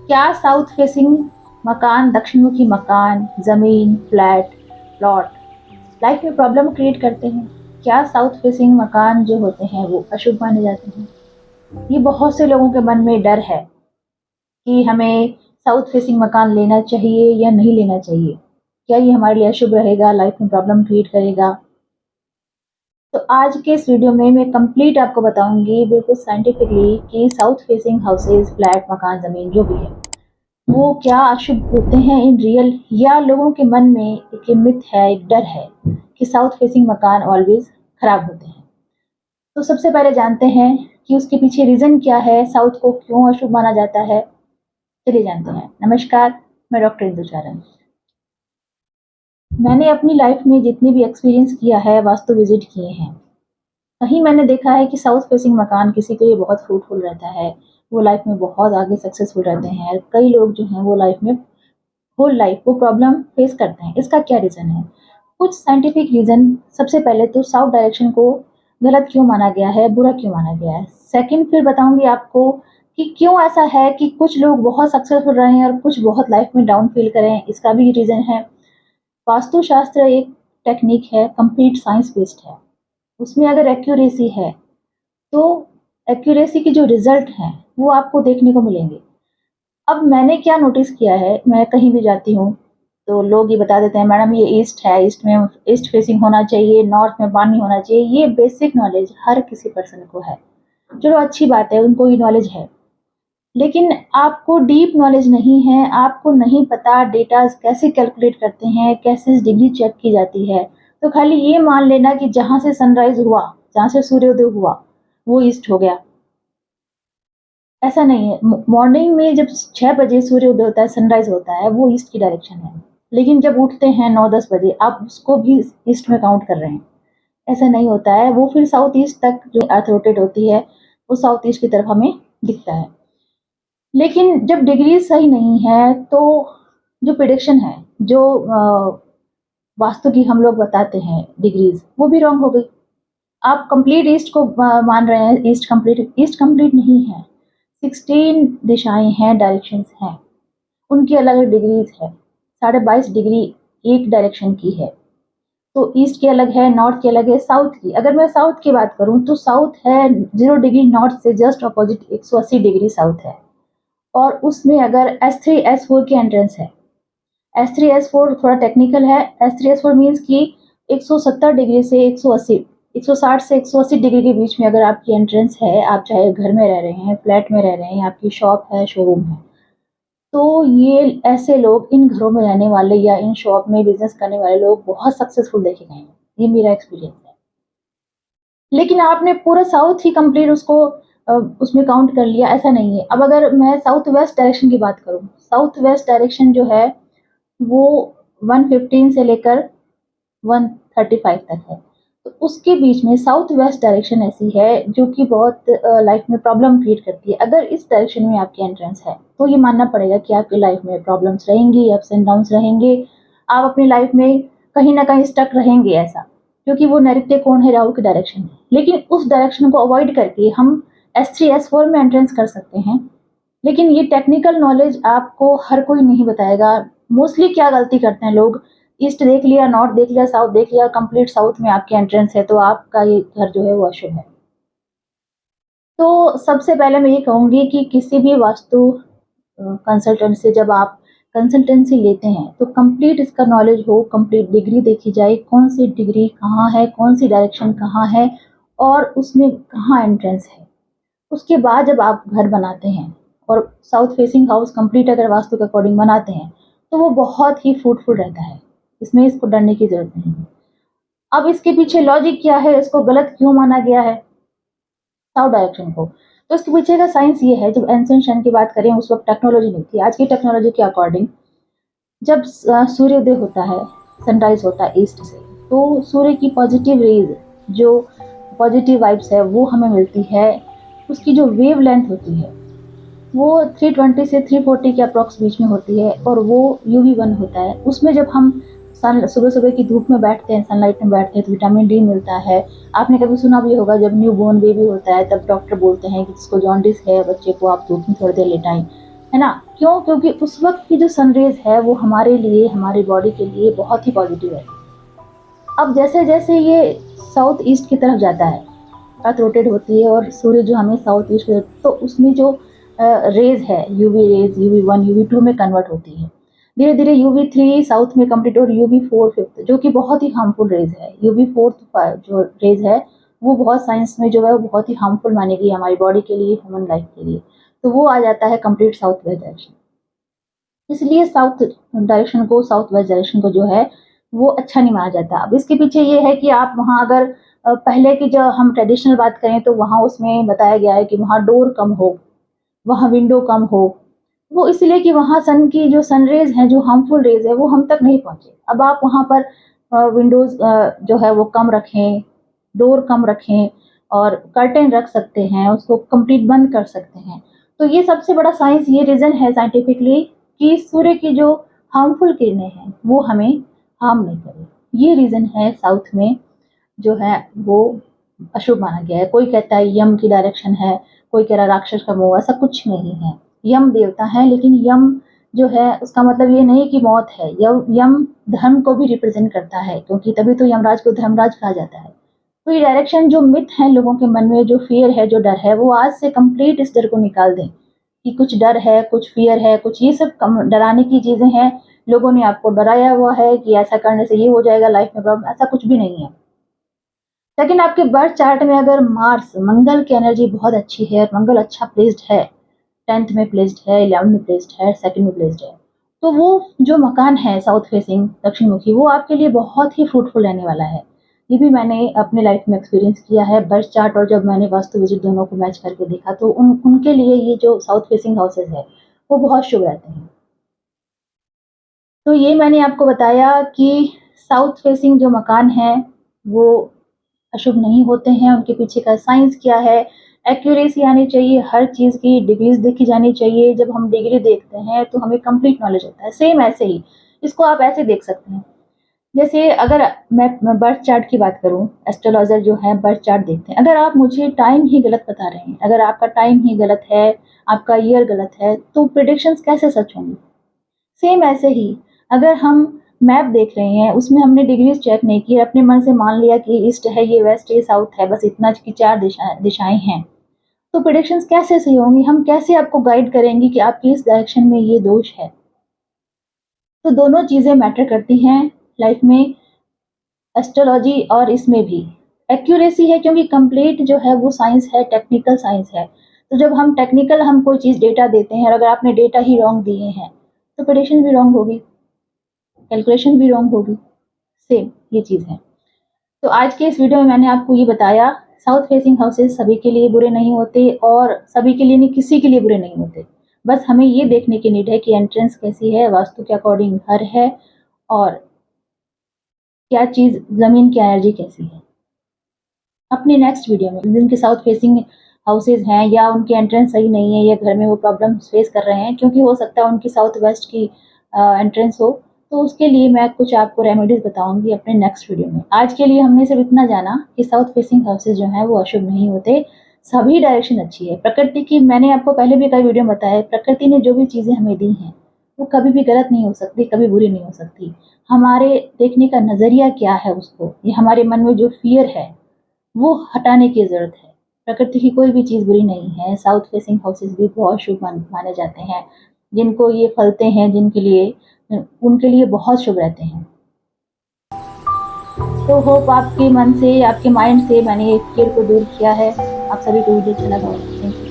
क्या south facing मकान, दक्षिणमुखी मकान, ज़मीन, फ्लैट, प्लॉट लाइफ में प्रॉब्लम क्रिएट करते हैं? क्या साउथ फेसिंग मकान जो होते हैं वो अशुभ माने जाते हैं? ये बहुत से लोगों के मन में डर है कि हमें साउथ फेसिंग मकान लेना चाहिए या नहीं लेना चाहिए। क्या ये हमारे लिए अशुभ रहेगा, लाइफ में प्रॉब्लम क्रिएट करेगा? तो आज के इस वीडियो में मैं कंप्लीट आपको बताऊंगी बिल्कुल साइंटिफिकली कि साउथ फेसिंग हाउसेज, फ्लैट, मकान, ज़मीन जो भी है, वो क्या अशुभ होते हैं इन रियल, या लोगों के मन में एक मिथ है, एक डर है कि साउथ फेसिंग मकान ऑलवेज खराब होते हैं। तो सबसे पहले जानते हैं कि उसके पीछे रीज़न क्या है, साउथ को क्यों अशुभ माना जाता है। चलिए जानते हैं। नमस्कार, मैं डॉक्टर इंदु चारण। मैंने अपनी लाइफ में जितने भी एक्सपीरियंस किया है, वास्तु विजिट किए हैं, कहीं मैंने देखा है कि साउथ फेसिंग मकान किसी के लिए बहुत फ्रूटफुल रहता है, वो लाइफ में बहुत आगे सक्सेसफुल रहते हैं। कई लोग जो हैं वो लाइफ में होल लाइफ वो प्रॉब्लम फेस करते हैं। इसका क्या रीज़न है? कुछ साइंटिफिक रीज़न। सबसे पहले तो साउथ डायरेक्शन को गलत क्यों माना गया है, बुरा क्यों माना गया है। सेकंड फिर बताऊंगी आपको कि क्यों ऐसा है कि कुछ लोग बहुत सक्सेसफुल रहे हैं और कुछ बहुत लाइफ में डाउन फील करें, इसका भी रीज़न है। वास्तुशास्त्र एक टेक्निक है, कंप्लीट साइंस बेस्ड है। उसमें अगर एक्यूरेसी है तो एक्यूरेसी के जो रिजल्ट हैं वो आपको देखने को मिलेंगे। अब मैंने क्या नोटिस किया है, मैं कहीं भी जाती हूँ तो लोग ये बता देते हैं, मैडम ये ईस्ट है, ईस्ट में ईस्ट फेसिंग होना चाहिए, नॉर्थ में पानी होना चाहिए। ये बेसिक नॉलेज हर किसी पर्सन को है, चलो अच्छी बात है, उनको ये नॉलेज है। लेकिन आपको डीप नॉलेज नहीं है, आपको नहीं पता डेटा कैसे कैलकुलेट करते हैं, कैसे डिग्री चेक की जाती है। तो खाली ये मान लेना कि जहाँ से सनराइज हुआ, जहाँ से सूर्योदय हुआ, वो ईस्ट हो गया, ऐसा नहीं है। मॉर्निंग में जब 6 बजे सूर्योदय होता है, सनराइज होता है, वो ईस्ट की डायरेक्शन है। लेकिन जब उठते हैं 9-10 बजे, आप उसको भी ईस्ट में काउंट कर रहे हैं। ऐसा नहीं होता है, वो फिर साउथ ईस्ट तक जो अर्थ रोटेट होती है, वो साउथ ईस्ट की तरफ हमें दिखता है। लेकिन जब डिग्री सही नहीं है तो जो प्रिडिक्शन है, जो वास्तु की हम लोग बताते हैं डिग्रीज, वो भी रॉन्ग हो गई। आप कंप्लीट ईस्ट को मान रहे हैं, ईस्ट कंप्लीट नहीं है। 16 दिशाएं हैं, डायरेक्शंस हैं, उनकी अलग अलग डिग्रीज है। 22.5 डिग्री एक डायरेक्शन की है। तो ईस्ट की अलग है, नॉर्थ की अलग है, साउथ की। अगर मैं साउथ की बात करूं तो साउथ है 0 डिग्री नॉर्थ से जस्ट अपोजिट, 180 डिग्री साउथ है। और उसमें अगर S3 S4 की एंट्रेंस है, S3 S4 थोड़ा टेक्निकल है। S3 S4 मीन्स कि 170 डिग्री से 180, 160 से 180 डिग्री के बीच में अगर आपकी एंट्रेंस है, आप चाहे घर में रह रहे हैं, फ्लैट में रह रहे हैं, आपकी शॉप है, शोरूम है, तो ये ऐसे लोग, इन घरों में रहने वाले या इन शॉप में बिजनेस करने वाले लोग बहुत सक्सेसफुल देखे गए हैं। ये मेरा एक्सपीरियंस है। लेकिन आपने पूरा साउथ ही कंप्लीट उसको उसमें काउंट कर लिया, ऐसा नहीं है। अब अगर मैं साउथ वेस्ट डायरेक्शन की बात करूं, साउथ वेस्ट डायरेक्शन जो है वो 115 से लेकर 135 तक है। तो उसके बीच में साउथ वेस्ट डायरेक्शन ऐसी है जो कि बहुत लाइफ में प्रॉब्लम क्रिएट करती है। अगर इस डायरेक्शन में आपकी एंट्रेंस है तो ये मानना पड़ेगा कि आपकी लाइफ में प्रॉब्लम्स रहेंगी, अप्स एंड डाउन्स रहेंगे। आप अपनी लाइफ में कहीं ना कहीं स्टक रहेंगे, ऐसा, क्योंकि वो नैऋत्य कोण है, राहु की डायरेक्शन है। लेकिन उस डायरेक्शन को अवॉइड करके हम S3 S4 में एंट्रेंस कर सकते हैं। लेकिन ये टेक्निकल नॉलेज आपको हर कोई नहीं बताएगा। मोस्टली क्या गलती करते हैं लोग, ईस्ट देख लिया, नॉर्थ देख लिया, साउथ देख लिया, कंप्लीट साउथ में आपकी एंट्रेंस है तो आपका ये घर जो है वो अशुभ है। तो सबसे पहले मैं ये कहूँगी कि किसी भी वास्तु कंसल्टेंट से जब आप कंसल्टेंसी लेते हैं तो कंप्लीट इसका नॉलेज हो, कंप्लीट डिग्री देखी जाए, कौन सी डिग्री कहाँ है, कौन सी डायरेक्शन कहाँ है और उसमें कहाँ एंट्रेंस है। उसके बाद जब आप घर बनाते हैं और साउथ फेसिंग हाउस कंप्लीट अगर वास्तु के अकॉर्डिंग बनाते हैं तो वो बहुत ही फ्रूटफुल रहता है। इसमें इसको डरने की जरूरत नहीं है। अब इसके पीछे लॉजिक क्या है, इसको गलत क्यों माना गया है साउथ डायरेक्शन को? तो इसके पीछे का साइंस ये है, जब एंशिएंट शन की बात करें उस वक्त टेक्नोलॉजी नहीं थी। आज की टेक्नोलॉजी के अकॉर्डिंग जब सूर्योदय होता है, सनराइज होता है ईस्ट से, तो सूर्य की पॉजिटिव रेज, जो पॉजिटिव वाइब्स है वो हमें मिलती है। उसकी जो वेव लेंथ होती है वो 320 से 340 के अप्रॉक्स बीच में होती है और वो UV1 होता है। उसमें जब हम सन सुबह सुबह की धूप में बैठते हैं, सनलाइट में बैठते हैं, तो विटामिन डी मिलता है। आपने कभी सुना भी होगा, जब न्यू बोर्न बेबी होता है तब डॉक्टर बोलते हैं कि जिसको जॉन्डिस है बच्चे को आप धूप में थोड़ी देर लेटाएं, है ना? क्यों? क्योंकि उस वक़्त की जो सनरेज़ है वो हमारे लिए, हमारी बॉडी के लिए बहुत ही पॉज़िटिव है। अब जैसे-जैसे ये साउथ ईस्ट की तरफ जाता है, अर्थ रोटेट होती है और सूर्य जो हमें साउथ ईस्ट की तरफ, तो उसमें जो रेज़ है, यूवी रेज़, यूवी 1, यूवी 2 में कन्वर्ट होती है। धीरे-धीरे यूवी 3 साउथ में कंप्लीट और यूवी 4 5th, जो कि बहुत ही हार्मफुल रेज़ है। यूवी 4 जो रेज़ है, वो बहुत साइंस में जो है वो बहुत ही हार्मफुल मानी गई है हमारी बॉडी के लिए, ह्यूमन लाइफ के लिए। तो वो आ जाता है कंप्लीट साउथ वेस्ट डायरेक्शन। इसलिए साउथ वेस्ट डायरेक्शन को जो है वो अच्छा नहीं माना जाता। अब इसके पीछे ये है कि आप वहाँ अगर पहले की जो हम ट्रेडिशनल बात करें तो वहाँ उसमें बताया गया है कि वहाँ डोर कम हो, वहाँ विंडो कम हो। वो इसलिए कि वहाँ सन की जो सन रेज़ हैं, जो हार्मफुल रेज़ है वो हम तक नहीं पहुँचे। अब आप वहाँ पर विंडोज़ जो है वो कम रखें, डोर कम रखें और कर्टेन रख सकते हैं, उसको कंप्लीट बंद कर सकते हैं। तो ये सबसे बड़ा साइंस ये रीज़न है साइंटिफिकली कि सूर्य की जो हार्मफुल किरणें हैं, वो हमें हार्म नहीं करें। ये रीज़न है साउथ में जो है वो अशुभ माना गया है। कोई कहता है यम की डायरेक्शन है, कोई कह रहा है राक्षस का मोह, ऐसा कुछ नहीं है। यम देवता है, लेकिन यम जो है उसका मतलब ये नहीं कि मौत है। यम धर्म को भी रिप्रेज़ेंट करता है, क्योंकि तभी तो यमराज को धर्मराज कहा जाता है। तो ये डायरेक्शन जो मिथ है लोगों के मन में, जो फ़ियर है, जो डर है, वो आज से कंप्लीट इस डर को निकाल दें कि कुछ डर है, कुछ फ़ियर है, कुछ ये सब कम डराने की चीज़ें हैं। लोगों ने आपको डराया हुआ है कि ऐसा करने से ये हो जाएगा लाइफ़ में प्रॉब्लम, ऐसा कुछ भी नहीं है। लेकिन आपके बर्थ चार्ट में अगर मार्स, मंगल की एनर्जी बहुत अच्छी है, मंगल अच्छा प्लेस्ड है, 10th में प्लेस्ड है, 11th में प्लेस्ड है, 2nd में प्लेस्ड है, तो वो जो मकान है साउथ फेसिंग दक्षिण मुखी, वो आपके लिए बहुत ही फ्रूटफुल रहने वाला है। ये भी मैंने अपने लाइफ में एक्सपीरियंस किया है। बर्थ चार्ट और जब मैंने वास्तु विजिट दोनों को मैच करके देखा, तो उनके लिए ये जो साउथ फेसिंग हाउसेज है वो बहुत शुभ रहते हैं। तो ये मैंने आपको बताया कि साउथ फेसिंग जो मकान है वो अशुभ नहीं होते हैं, उनके पीछे का साइंस क्या है, एक्यूरेसी आनी चाहिए, हर चीज़ की डिग्रीज़ देखी जानी चाहिए। जब हम डिग्री देखते हैं तो हमें कंप्लीट नॉलेज होता है। सेम ऐसे ही इसको आप ऐसे देख सकते हैं। जैसे अगर मैं बर्थ चार्ट की बात करूँ, एस्ट्रोलॉज़र जो है बर्थ चार्ट देखते हैं। अगर आप मुझे टाइम ही गलत बता रहे हैं, अगर आपका टाइम ही गलत है, आपका ईयर गलत है, तो प्रेडिक्शंस कैसे सच होंगी? सेम ऐसे ही अगर हम मैप देख रहे हैं, उसमें हमने डिग्रीज़ चेक नहीं की, अपने मन से मान लिया कि ईस्ट है, ये वेस्ट, ये साउथ है, बस इतना की 4 दिशाएँ हैं। तो प्रेडिक्शंस कैसे सही होंगी? हम कैसे आपको गाइड करेंगे कि आपकी इस डायरेक्शन में ये दोष है? तो दोनों चीज़ें मैटर करती हैं लाइफ में, एस्ट्रोलॉजी और इसमें भी। एक्यूरेसी है क्योंकि कंप्लीट जो है वो साइंस है, टेक्निकल साइंस है। तो जब हम टेक्निकल हम कोई चीज़ डेटा देते हैं और अगर आपने डेटा ही रॉन्ग दिए हैं, तो प्रेडिक्शन भी रॉन्ग होगी, कैलकुलेशन भी रॉन्ग होगी। सेम ये चीज़ है। तो आज के इस वीडियो में मैंने आपको ये बताया, साउथ फेसिंग हाउसेस सभी के लिए बुरे नहीं होते और सभी के लिए नहीं, किसी के लिए बुरे नहीं होते। बस हमें ये देखने की नीड है कि एंट्रेंस कैसी है, वास्तु के अकॉर्डिंग घर है और क्या चीज़, ज़मीन की एनर्जी कैसी है। अपने नेक्स्ट वीडियो में जिनके साउथ फेसिंग हाउसेस हैं या उनकी एंट्रेंस सही नहीं है या घर में वो प्रॉब्लम फेस कर रहे हैं, क्योंकि हो सकता है उनकी साउथ वेस्ट की एंट्रेंस हो, तो उसके लिए मैं कुछ आपको रेमेडीज बताऊंगी अपने नेक्स्ट वीडियो में। आज के लिए हमने सिर्फ इतना जाना कि साउथ फेसिंग हाउसेज जो हैं वो अशुभ नहीं होते, सभी डायरेक्शन अच्छी है। प्रकृति की, मैंने आपको पहले भी कई वीडियो में बताया है, प्रकृति ने जो भी चीज़ें हमें दी हैं वो कभी भी गलत नहीं हो सकती, कभी बुरी नहीं हो सकती। हमारे देखने का नज़रिया क्या है उसको, ये हमारे मन में जो फियर है वो हटाने की ज़रूरत है। प्रकृति की कोई भी चीज़ बुरी नहीं है। साउथ फेसिंग हाउसेस भी बहुत शुभ माने जाते हैं। जिनको ये फलते हैं, जिनके लिए उनके लिए बहुत शुभ रहते हैं। तो होप आपके मन से, आपके माइंड से मैंने ये फ़ियर को दूर किया है। आप सभी को वीडियो अच्छा लगा हो। Thank you.